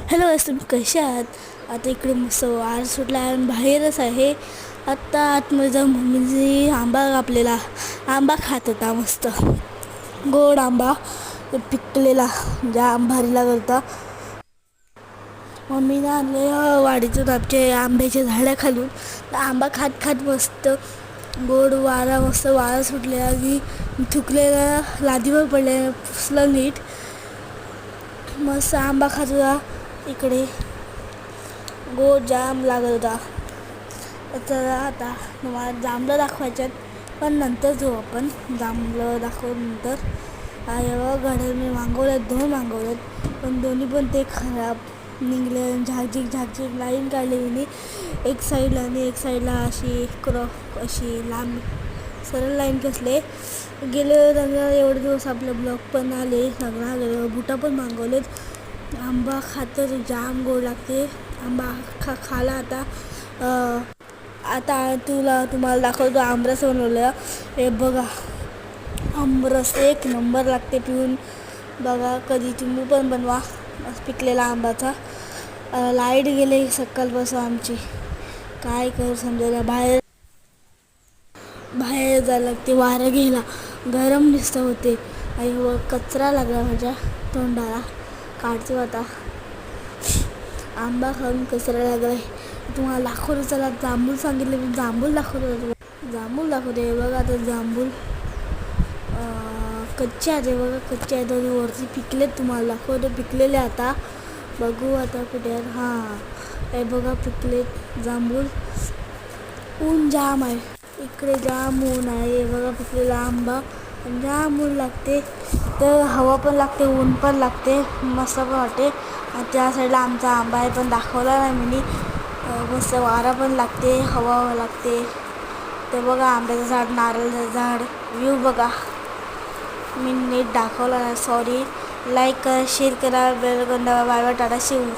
Hello तुम्ही कसे आहात? आता इकडे मस्त वार सुटला आहे आणि बाहेरच आहे. आत्ता आतमध्ये जाऊन मम्मीने आंबा कापलेला आंबा खात होता. मस्त गोड आंबा पिकलेला जाम भारी लागत होता. मम्मीने आणले वाडीतून आमच्या आंब्याच्या झाडाखालून. आंबा खात खात मस्त गोड वारा मस्त वारा सुटलेला आणि थुकलेला लादीवर पडलेला पुसलं नीट. मस्त आंबा खात होता. इकडे गोड जाम लागत होता. तर आता तुम्हाला जांभळं दाखवायच्यात, पण नंतर जाऊ आपण. जांभळं दाखवल्यानंतर घड्याळ मी मागवलेत, 2 मागवलेत, पण दोन्ही पण ते खराब निघले. झाकझिक लाईन काढली मी एक साईडला आणि एक साईडला अशी अशी लांब सरळ लाईन कसले गेले. त्यांना एवढे दिवस आपलं ब्लॉग पण आले, सगळा गेलं. बुटा पण मागवलेत. आंबा खातर जाम गोड लागते. आंबा खाला आता. आता तुम्हाला दाखवतो आमरस बनवलं. हे बघा, आमरस एक नंबर लागते पिऊन. बघा, कधी तुम्ही पण बनवा. पिकलेला आंबाचा. लाईट गेले सकाळपासून आमची, काय करू समजा. बाहेर जायला लागते वारं घ्यायला. गरम नुसतं होते आणि कचरा लागला माझ्या तोंडाला. काढतो आता. आंबा खाऊन कचरा लागलाय. तुम्हाला दाखवतो, चला. जांभूळ सांगितले मी, जांभूळ दाखवतो. जांभूळ दाखवते. बघा आता जांभूळ कच्चे आहे. बघा कच्चे आहेत आणि वरती पिकलेत. तुम्हाला दाखवतो पिकलेले. आता बघू आता कुठे आहेत. हां, हे बघा पिकलेत जांभूळ. ऊन जाम आहे इकडे, जाम ऊन आहे. हे बघा पिकलेला आंबा. जाम ऊन लागते, तर हवा पण लागते, ऊन पण लागते, मस्त पण वाटते. त्या साईडला आमचा आंबा आहे, पण दाखवला नाही मी. मस्त वारा पण लागते, हवा लागते. ते बघा आंब्याचं झाड, नारळाचं झाड. व्ह्यू बघा, मी नीट दाखवला नाही, सॉरी. लाईक करा, शेअर करा, बेल आयकॉन दाबा. Bye bye, tata, Shiv.